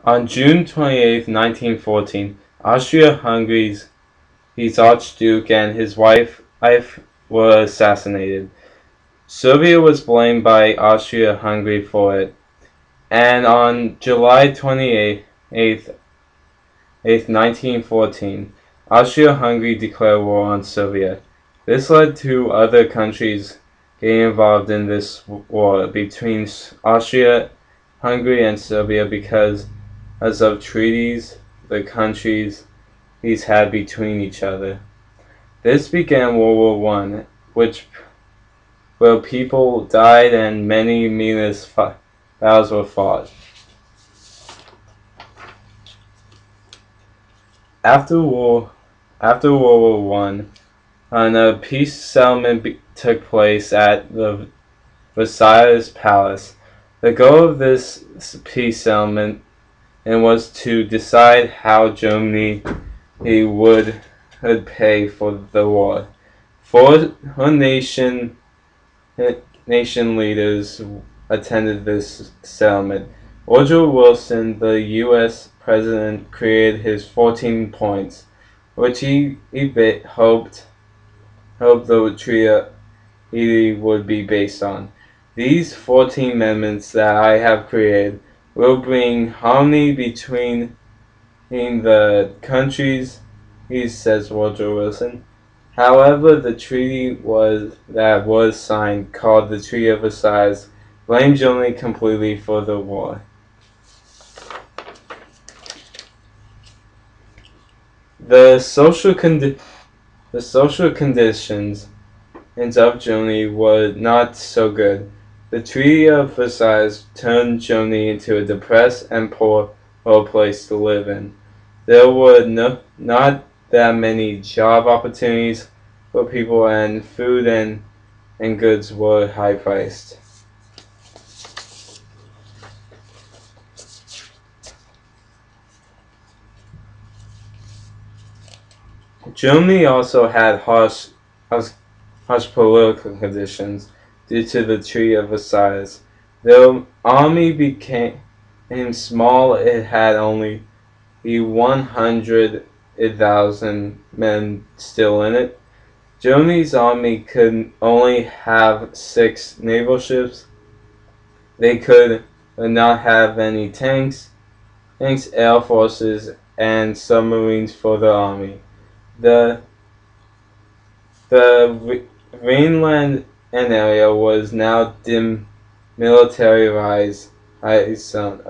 On June 28, 1914, Austria-Hungary's Archduke and his wife were assassinated. Serbia was blamed by Austria-Hungary for it, and on July 28, 1914, Austria-Hungary declared war on Serbia. This led to other countries getting involved in this war between Austria-Hungary and Serbia because of treaties the countries these had between each other. This began World War I, where people died and many meaningless battles were fought. After World War I, a peace settlement took place at the Versailles Palace. The goal of this peace settlement was to decide how Germany would pay for the war. Four nation leaders attended this settlement. Woodrow Wilson, the U.S. president, created his 14 points, which he hoped the treaty would be based on. These 14 amendments that I have created will bring harmony between the countries, says Woodrow Wilson. However, the treaty that was signed, called the Treaty of Versailles, blamed Germany completely for the war. The social conditions of Germany were not so good. The Treaty of Versailles turned Germany into a depressed and poor place to live in. There were not that many job opportunities for people, and food and goods were high priced. Germany also had harsh political conditions due to the Treaty of Versailles. The army became small. It had only 100,000 men still in it. Germany's army could only have 6 naval ships. They could not have any tanks, air forces, and submarines for the army. The Rhineland area was now demilitarized zone,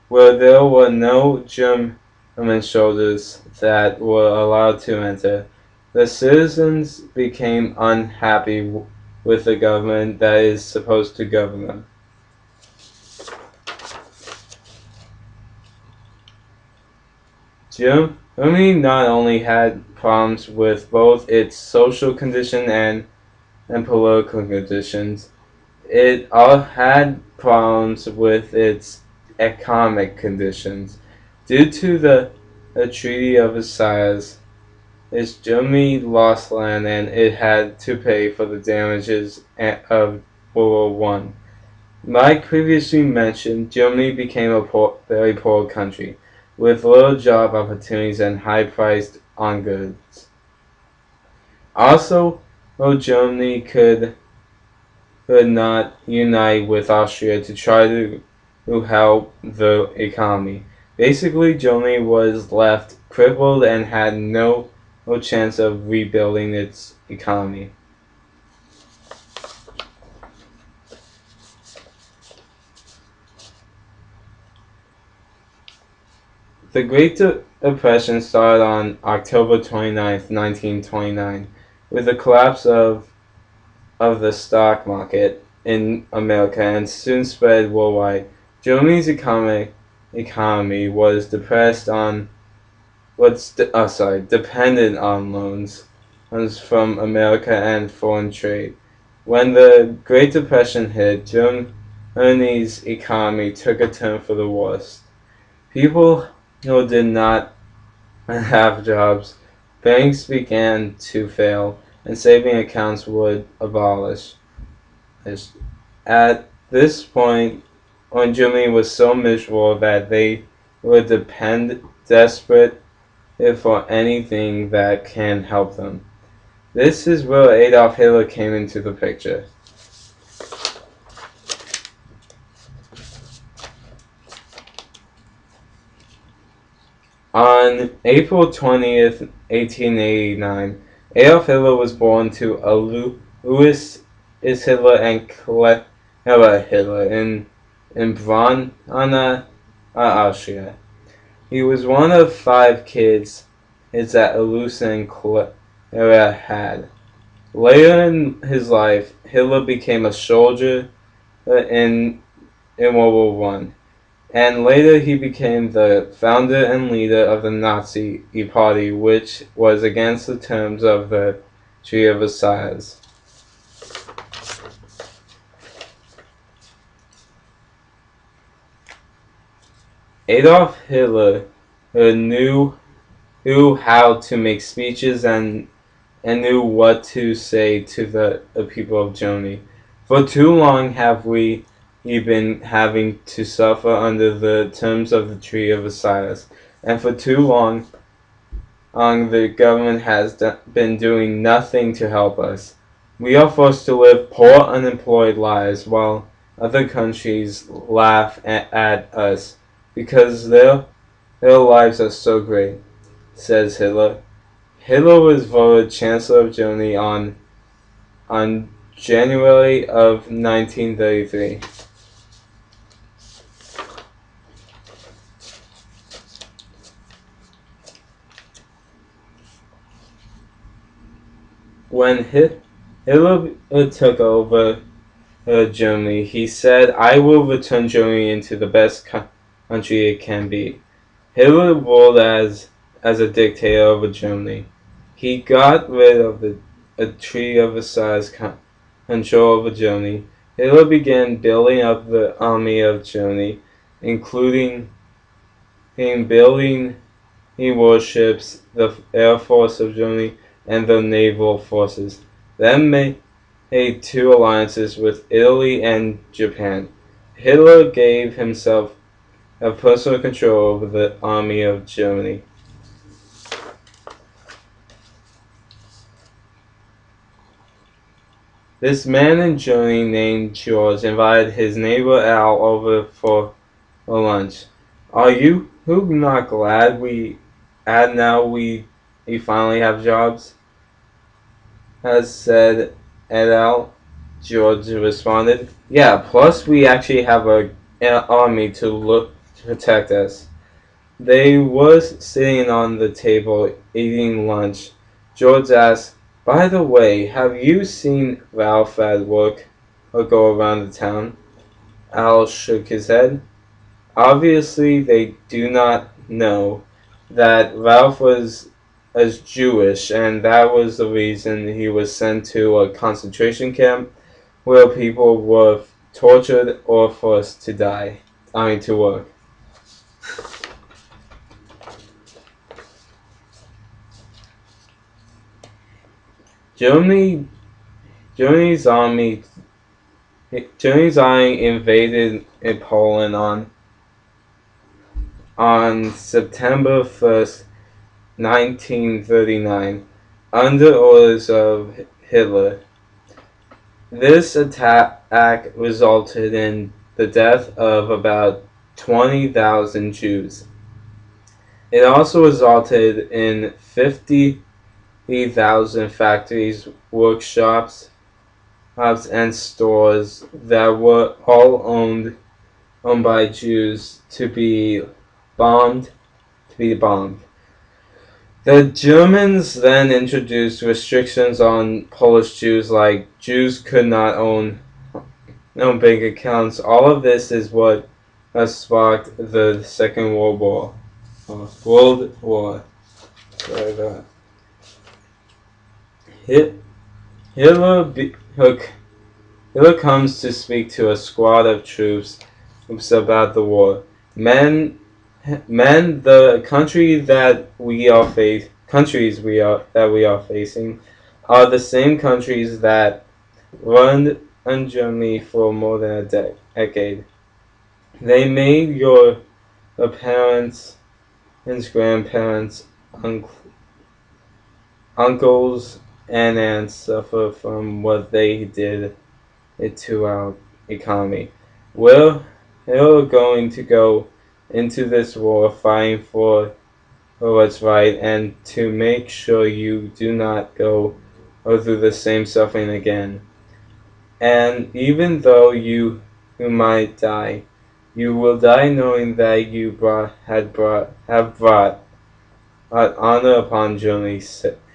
where there were no German soldiers that were allowed to enter. The citizens became unhappy with the government that is supposed to govern them. Germany not only had problems with both its social condition and political conditions, it had problems with its economic conditions. Due to the Treaty of Versailles, Germany lost land and it had to pay for the damages of World War I. Like previously mentioned, Germany became a very poor country, with little job opportunities and high priced on goods. Also, Germany could not unite with Austria to try to help the economy. Basically, Germany was left crippled and had no chance of rebuilding its economy. The Great Depression started on October 29, 1929, with the collapse of the stock market in America and soon spread worldwide. Germany's economy was dependent on loans from America and foreign trade. When the Great Depression hit, Germany's economy took a turn for the worst. People who did not have jobs, banks began to fail, and saving accounts would abolish. At this point, when Germany was so miserable that they would depend desperate for anything that can help them. This is where Adolf Hitler came into the picture. On April 20th, 1889, Adolf Hitler was born to Louis Hitler and Clara Hitler in Braunau, Austria. He was one of 5 kids that Louis and Clara had. Later in his life, Hitler became a soldier in World War One, and later he became the founder and leader of the Nazi Party, which was against the terms of the Treaty of Versailles. Adolf Hitler knew how to make speeches and knew what to say to the people of Germany. For too long have we been having to suffer under the terms of the Treaty of Versailles, and for too long the government has been doing nothing to help us. We are forced to live poor, unemployed lives while other countries laugh at us because their lives are so great, says Hitler. Hitler was voted Chancellor of Germany on January of 1933. When Hitler took over Germany, he said, "I will return Germany into the best country it can be." Hitler ruled as a dictator over Germany. He got rid of the Treaty of Versailles control over Germany. Hitler began building up the army of Germany, including building warships, the Air Force of Germany, and the naval forces. Then made 2 alliances with Italy and Japan. Hitler gave himself personal control over the army of Germany. This man in Germany named George invited his neighbor Al over for lunch. "Are you not glad we finally have jobs?" has said Al. George responded, "Yeah, plus we actually have an army to protect us." They were sitting on the table eating lunch. George asked, "By the way, have you seen Ralph at work or go around the town?" Al shook his head. Obviously, they do not know that Ralph was Jewish, and that was the reason he was sent to a concentration camp where people were tortured or forced to to work. Germany, Germany's army, Germany's army invaded Poland on September 1st, 1939, under orders of Hitler. This attack resulted in the death of about 20,000 Jews. It also resulted in 50,000 factories, workshops, and stores that were all owned by Jews to be bombed. The Germans then introduced restrictions on Polish Jews, like Jews could not own bank accounts. All of this is what sparked the Second World War. Sorry about that. Hitler comes to speak to a squad of troops about the war. Men, the countries we are facing are the same countries that run on Germany for more than a decade. They made your parents and grandparents, uncles, and aunts suffer from what they did it to our economy. We're going to go into this war fighting for what's right and to make sure you do not go through the same suffering again. And even though you might die, you will die knowing that you have brought honor upon Germany.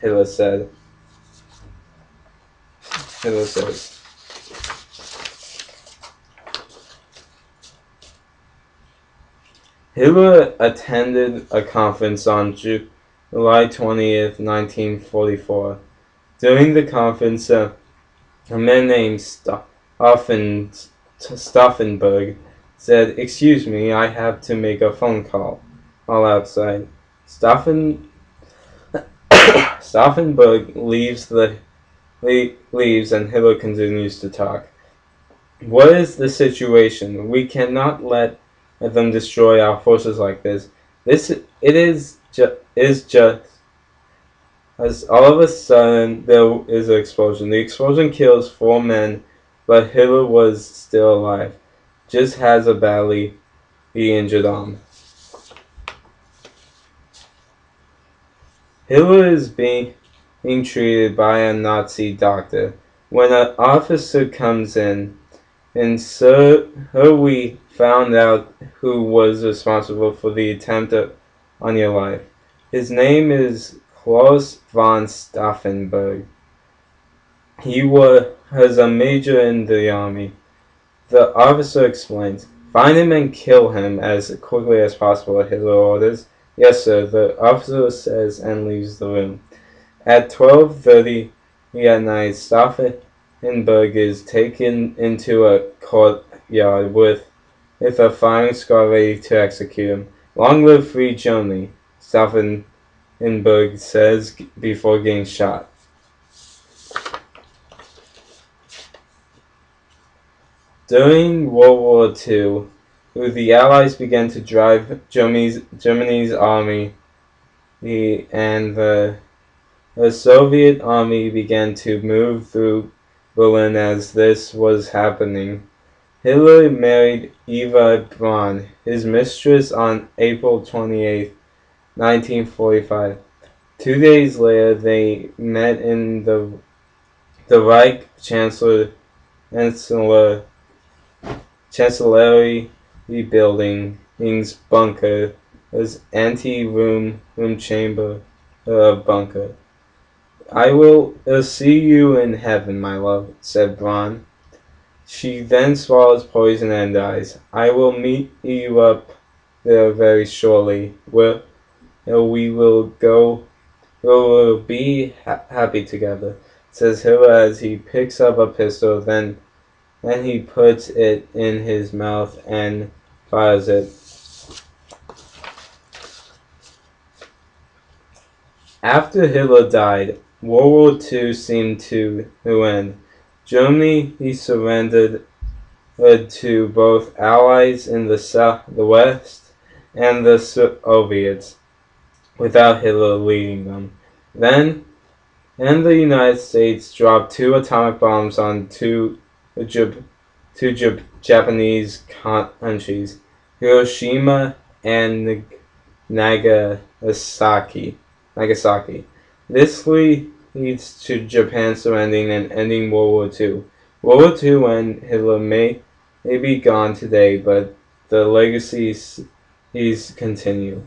Hitler said. Hitler says. Hitler attended a conference on July 20th, 1944. During the conference, a man named Stauffenberg said, "Excuse me, I have to make a phone call." All outside. Stauffenberg leaves and Hitler continues to talk. "What is the situation? We cannot let them destroy our forces like this. Is just as all of a sudden there is an explosion. The explosion kills 4 men, but Hitler was still alive. Just has a badly injured arm. Hitler is being treated by a Nazi doctor. When an officer comes in, and so we found out who was responsible for the attempt on your life. His name is Klaus von Stauffenberg. He was a major in the army." The officer explains. "Find him and kill him as quickly as possible," Hitler orders. "Yes, sir," the officer says and leaves the room. At 12:30 at night, Stauffenberg is taken into a courtyard with a firing squad ready to execute him. "Long live free Germany," Stauffenberg says before getting shot. During World War II, the Allies began to drive Germany's army, and the Soviet army began to move through Berlin as this was happening. Hitler married Eva Braun, his mistress, on April 28, 1945. 2 days later, they met in the Reich Chancellery building's bunker, as room chamber bunker. "I will see you in heaven, my love," said Braun. She then swallows poison and dies. "I will meet you up there very shortly. We will be happy together," says Hitler as he picks up a pistol. Then he puts it in his mouth and fires it. After Hitler died, World War II seemed to end. Germany surrendered to both Allies in the West and the Soviets, without Hitler leading them. Then, the United States dropped 2 atomic bombs on two Japanese countries, Hiroshima and Nagasaki. This leads to Japan surrendering and ending World War II. World War II and Hitler may be gone today, but the legacies continue.